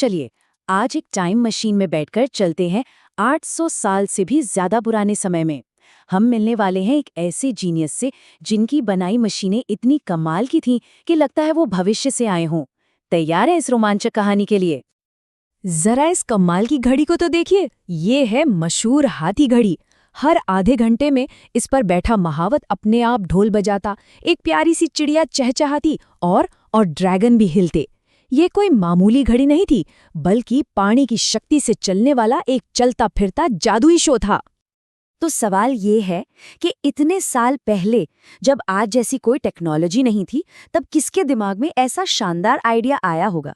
चलिए आज एक टाइम मशीन में बैठकर चलते हैं 800 साल से भी ज्यादा पुराने समय में। हम मिलने वाले हैं एक ऐसे जीनियस से जिनकी बनाई मशीनें इतनी कमाल की थीं कि लगता है वो भविष्य से आए हों। तैयार है इस रोमांचक कहानी के लिए? जरा इस कमाल की घड़ी को तो देखिए। ये है मशहूर हाथी घड़ी। हर आधे घंटे में इस पर बैठा महावत अपने आप ढोल बजाता, एक प्यारी सी चिड़िया चहचहाती और ड्रैगन भी हिलते। ये कोई मामूली घड़ी नहीं थी, बल्कि पानी की शक्ति से चलने वाला एक चलता फिरता जादुई शो था। तो सवाल ये है कि इतने साल पहले, जब आज जैसी कोई टेक्नोलॉजी नहीं थी, तब किसके दिमाग में ऐसा शानदार आइडिया आया होगा?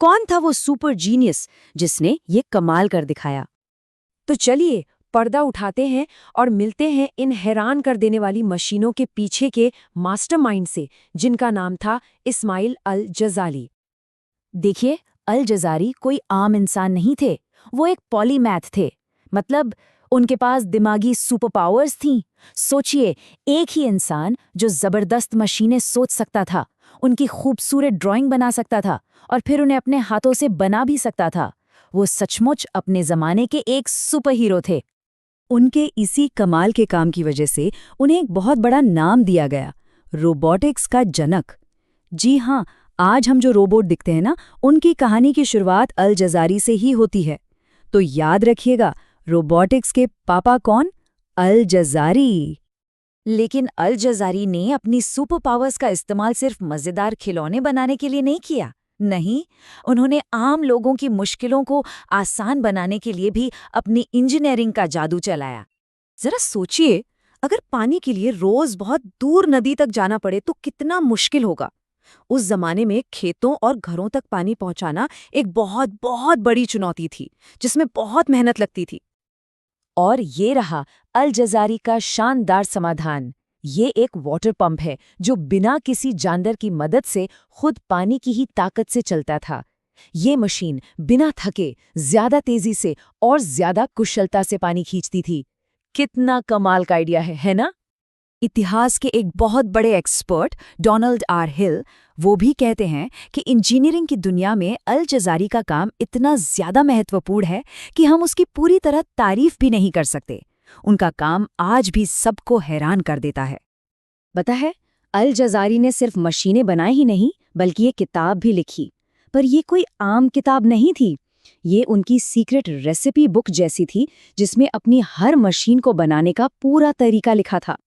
कौन था वो सुपर जीनियस जिसने ये कमाल कर दिखाया? तो चलिए पर्दा उठाते हैं और मिलते हैं इन हैरान कर देने वाली मशीनों के पीछे के मास्टरमाइंड से, जिनका नाम था इस्माइल अल जज़ाली। देखिए, अल जज़ारी कोई आम इंसान नहीं थे। वो एक पॉलीमैथ थे। मतलब उनके पास दिमागी सुपर पावर्स थीं। सोचिए, एक ही इंसान जो जबरदस्त मशीनें सोच सकता था, उनकी खूबसूरत ड्राइंग बना सकता था और फिर उन्हें अपने हाथों से बना भी सकता था। वो सचमुच अपने जमाने के एक सुपर हीरो थे। उनके इसी कमाल के काम की वजह से उन्हें एक बहुत बड़ा नाम दिया गया, रोबोटिक्स का जनक। जी हाँ, आज हम जो रोबोट दिखते हैं ना, उनकी कहानी की शुरुआत अल जज़ारी से ही होती है। तो याद रखिएगा, रोबोटिक्स के पापा कौन? अल जज़ारी। लेकिन अल जज़ारी ने अपनी सुपर पावर्स का इस्तेमाल सिर्फ मजेदार खिलौने बनाने के लिए नहीं किया। नहीं, उन्होंने आम लोगों की मुश्किलों को आसान बनाने के लिए भी अपनी इंजीनियरिंग का जादू चलाया। जरा सोचिए, अगर पानी के लिए रोज बहुत दूर नदी तक जाना पड़े तो कितना मुश्किल होगा। उस जमाने में खेतों और घरों तक पानी पहुंचाना एक बहुत बहुत बड़ी चुनौती थी, जिसमें बहुत मेहनत लगती थी। और ये रहा अल जज़ारी का शानदार समाधान। ये एक वाटर पंप है जो बिना किसी जानवर की मदद से खुद पानी की ही ताकत से चलता था। ये मशीन बिना थके ज्यादा तेजी से और ज्यादा कुशलता से पानी खींचती थी। कितना कमाल का आइडिया है ना? इतिहास के एक बहुत बड़े एक्सपर्ट डोनाल्ड आर हिल वो भी कहते हैं कि इंजीनियरिंग की दुनिया में अल जज़ारी का काम इतना ज्यादा महत्वपूर्ण है कि हम उसकी पूरी तरह तारीफ भी नहीं कर सकते। उनका काम आज भी सबको हैरान कर देता है। पता है, अल जज़ारी ने सिर्फ मशीनें बनाई ही नहीं, बल्कि ये किताब भी लिखी। पर ये कोई आम किताब नहीं थी। ये उनकी सीक्रेट रेसिपी बुक जैसी थी, जिसमें अपनी हर मशीन को बनाने का पूरा तरीका लिखा था।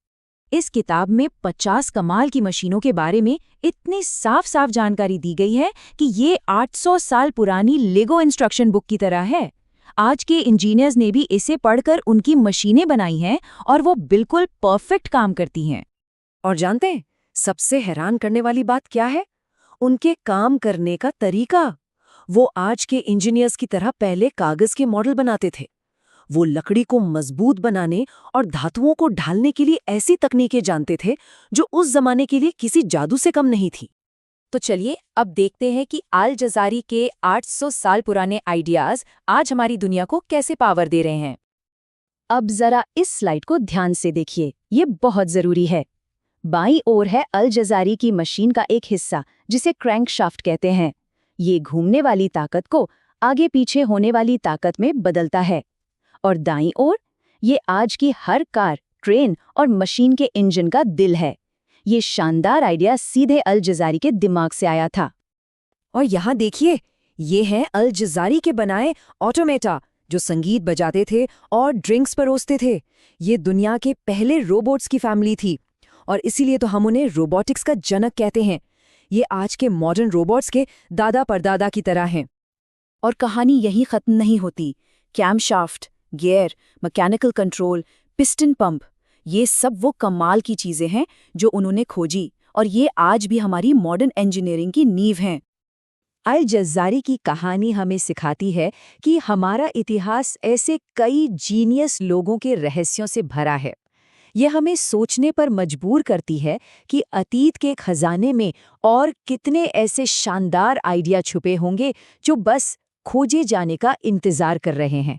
इस किताब में 50 कमाल की मशीनों के बारे में इतनी साफ साफ जानकारी दी गई है कि ये 800 साल पुरानी लेगो इंस्ट्रक्शन बुक की तरह है। आज के इंजीनियर्स ने भी इसे पढ़कर उनकी मशीनें बनाई हैं और वो बिल्कुल परफेक्ट काम करती हैं। और जानते हैं, सबसे हैरान करने वाली बात क्या है? उनके काम करने का तरीका। वो आज के इंजीनियर्स की तरह पहले कागज के मॉडल बनाते थे। वो लकड़ी को मजबूत बनाने और धातुओं को ढालने के लिए ऐसी तकनीकें जानते थे जो उस जमाने के लिए किसी जादू से कम नहीं थी। तो चलिए अब देखते हैं कि अल जज़ारी के 800 साल पुराने आइडियाज आज हमारी दुनिया को कैसे पावर दे रहे हैं। अब जरा इस स्लाइड को ध्यान से देखिए, ये बहुत जरूरी है। बाईं ओर है अल जज़ारी की मशीन का एक हिस्सा, जिसे क्रैंकशाफ्ट कहते हैं। ये घूमने वाली ताकत को आगे पीछे होने वाली ताकत में बदलता है। और दाईं ओर, ये आज की हर कार, ट्रेन और मशीन के इंजन का दिल है। ये शानदार आइडिया सीधे अल जज़ारी के दिमाग से आया था। और यहाँ देखिए, ये हैं अल जज़ारी के बनाए ऑटोमेटा, जो संगीत बजाते थे और ड्रिंक्स परोसते थे। ये दुनिया के पहले रोबोट्स की फैमिली थी और इसीलिए तो हम उन्हें रोबोटिक्स का जनक कहते हैं। ये आज के मॉडर्न रोबोट्स के दादा परदादा की तरह हैं। और कहानी यहीं खत्म नहीं होती। Camshaft, gear, mechanical control, piston pump, ये सब वो कमाल की चीजें हैं जो उन्होंने खोजी, और ये आज भी हमारी मॉडर्न इंजीनियरिंग की नींव हैं। अल जज़ारी की कहानी हमें सिखाती है कि हमारा इतिहास ऐसे कई जीनियस लोगों के रहस्यों से भरा है। यह हमें सोचने पर मजबूर करती है कि अतीत के खजाने में और कितने ऐसे शानदार आइडिया छुपे होंगे जो बस खोजे जाने का इंतजार कर रहे हैं।